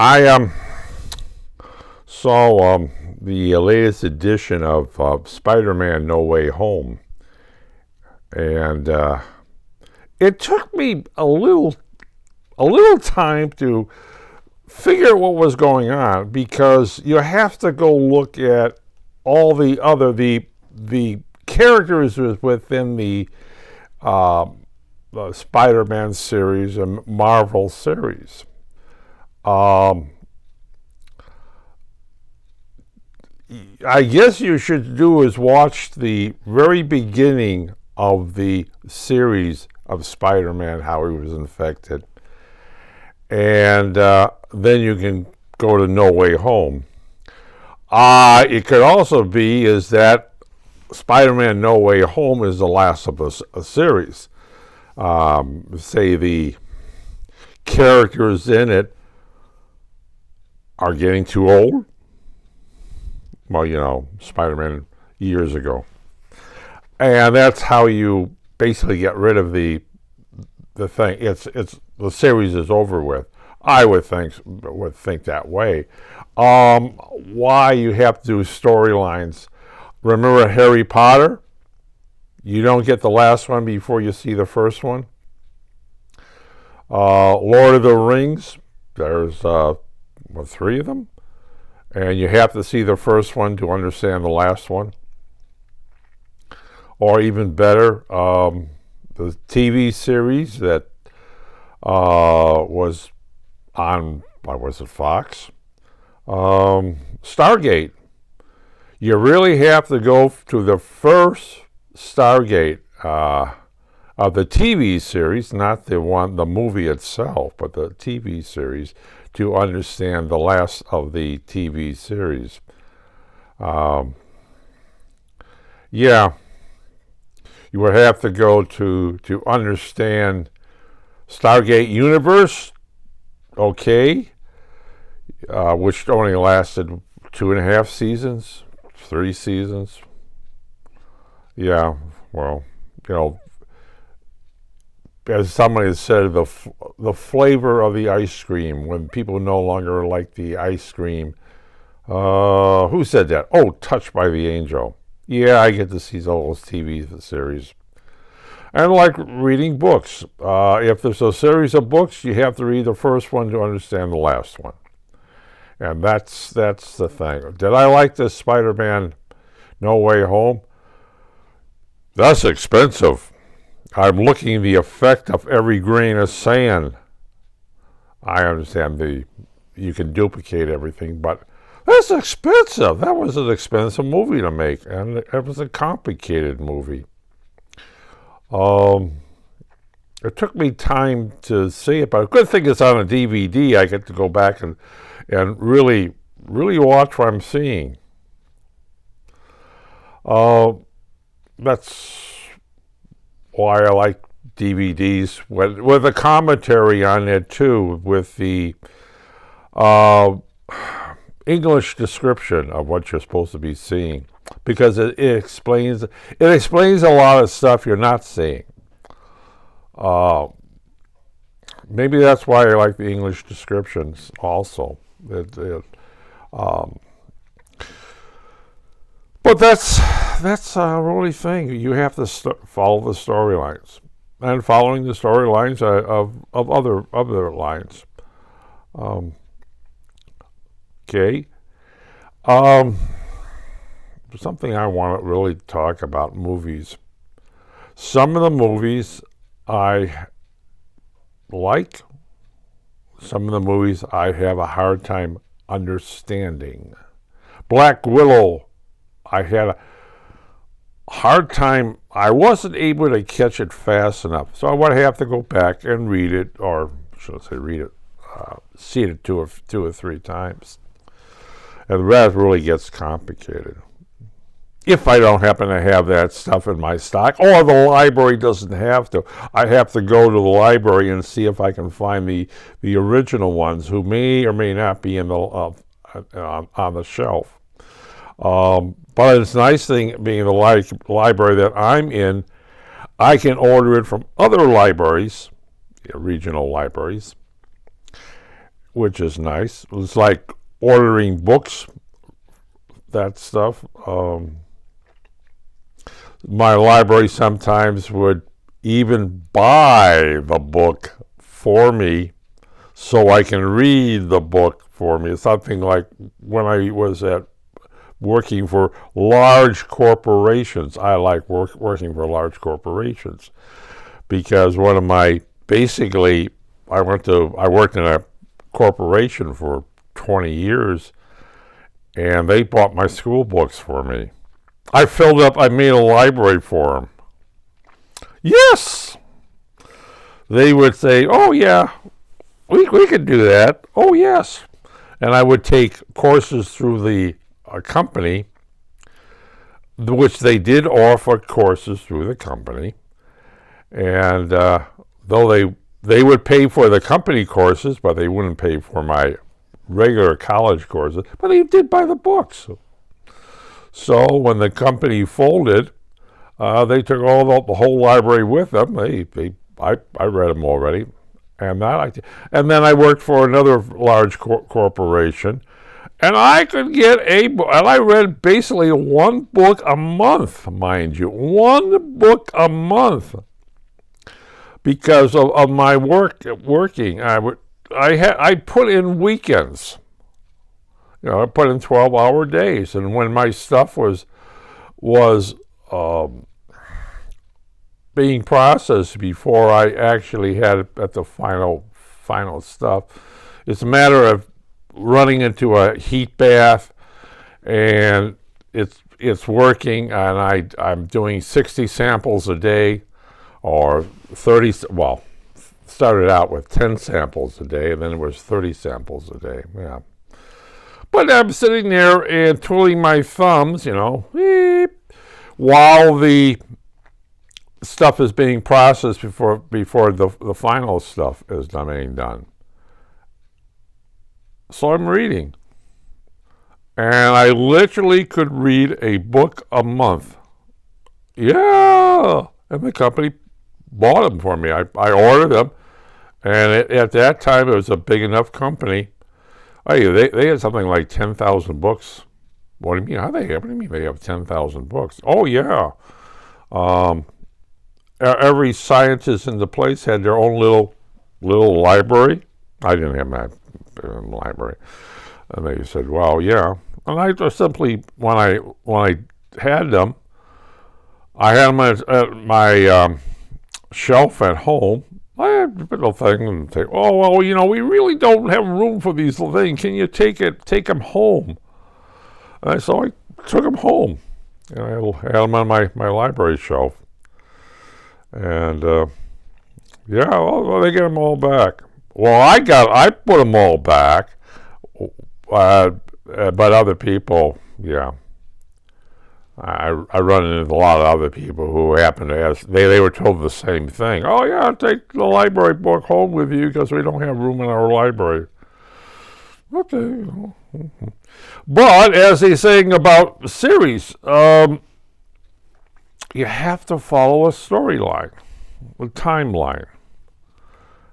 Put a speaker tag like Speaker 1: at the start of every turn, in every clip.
Speaker 1: I saw the latest edition of Spider-Man: No Way Home, and it took me a little time to figure out what was going on because you have to go look at all the characters within uh, the Spider-Man series and Marvel series. Um, I guess you should do is watch the very beginning of the series of Spider-Man, how he was infected, and then you can go to No Way Home. It could also be is that Spider-Man: No Way Home is the last of a series. Say the characters in it are getting too old. Well, Spider-Man years ago, and that's how you basically get rid of the thing. It's the series is over with. I would think that way. Why you have to do storylines? Remember Harry Potter? You don't get the last one before you see the first one. Lord of the Rings. There's three of them, and you have to see the first one to understand the last one. Or even better, the TV series that was on, what was it, Fox? Stargate. You really have to go to the first Stargate of the TV series, not the movie itself, but the TV series, to understand the last of the TV series. Yeah, you would have to go to understand Stargate Universe, okay, which only lasted 2.5 seasons, 3 seasons. Yeah, well, as somebody said, the flavor of the ice cream, when people no longer like the ice cream. Who said that? Oh, Touched by the Angel. Yeah, I get to see all those TV series. And like reading books. If there's a series of books, you have to read the first one to understand the last one. And that's the thing. Did I like this Spider-Man No Way Home? That's expensive. I'm looking at the effect of every grain of sand. I understand you can duplicate everything, but that's expensive. That was an expensive movie to make, and it was a complicated movie. It took me time to see it, but a good thing it's on a DVD. I get to go back and really watch what I'm seeing. That's why I like DVDs with a commentary on it too, with the English description of what you're supposed to be seeing, because it explains a lot of stuff you're not seeing. Maybe that's why I like the English descriptions also. But that's a really thing. You have to follow the storylines, and following the storylines of other lines. Okay. Something I want to really talk about: movies. Some of the movies I like. Some of the movies I have a hard time understanding. Black Widow, I had a hard time. I wasn't able to catch it fast enough, so I would have to go back and read it, or should I say read it, see it two or three times. And the rest really gets complicated. If I don't happen to have that stuff in my stock, or the library doesn't have to, I have to go to the library and see if I can find the original ones, who may or may not be in the on the shelf. But it's a nice thing being the library that I'm in, I can order it from other libraries, regional libraries, which is nice. It's like ordering books, that stuff. My library sometimes would even buy the book for me so I can read the book for me. It's something like when I was working for large corporations. I like working for large corporations because one of my, basically, I worked in a corporation for 20 years, and they bought my school books for me. I made a library for them. Yes! They would say, oh yeah, we could do that. Oh yes. And I would take courses through the company, which they did offer courses through the company. And though they would pay for the company courses, but they wouldn't pay for my regular college courses, but they did buy the books. So when the company folded, they took the whole library with them. I read them already, and I liked it. And then I worked for another large corporation, and I could get and I read basically one book a month, mind you, one book a month, because of my working. I put in weekends. I put in 12-hour days, and when my stuff was being processed before I actually had it at the final stuff, it's a matter of running into a heat bath, and it's working, and I'm doing 60 samples a day, or 30. Well, started out with 10 samples a day, and then it was 30 samples a day. Yeah. But I'm sitting there and twiddling my thumbs, beep, while the stuff is being processed before the final stuff is being done. So I'm reading. And I literally could read a book a month. Yeah! And the company bought them for me. I ordered them. And at that time, it was a big enough company. They had something like 10,000 books. What do you mean? What do you mean they have 10,000 books? Oh, yeah. Every scientist in the place had their own little library. I didn't have my library. And they said, well, yeah. And I just simply, when I had them, I had them at my shelf at home. I had a little thing and say, oh, well, we really don't have room for these little things. Can you take them home? And so I took them home. And I had them on my library shelf. And, yeah, well, they get them all back. Well, I put them all back. But other people, yeah. I run into a lot of other people who happen to ask, they were told the same thing. Oh, yeah, take the library book home with you because we don't have room in our library. Okay. But as he's saying about series, you have to follow a storyline, a timeline.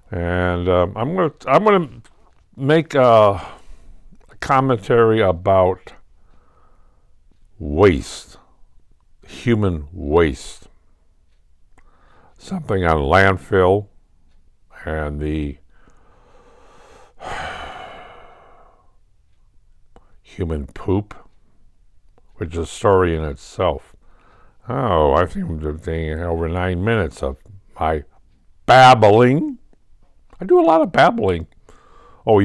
Speaker 1: And I'm gonna make a commentary about waste, human waste, something on landfill and the human poop, which is a story in itself. Oh, I think I'm doing over 9 minutes of my babbling. I do a lot of babbling. Oh,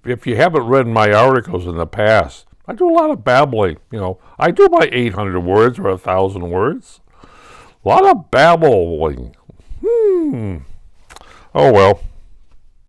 Speaker 1: if you haven't read my articles in the past, I do a lot of babbling. I do my 800 words or 1,000 words. A lot of babbling. Oh, well.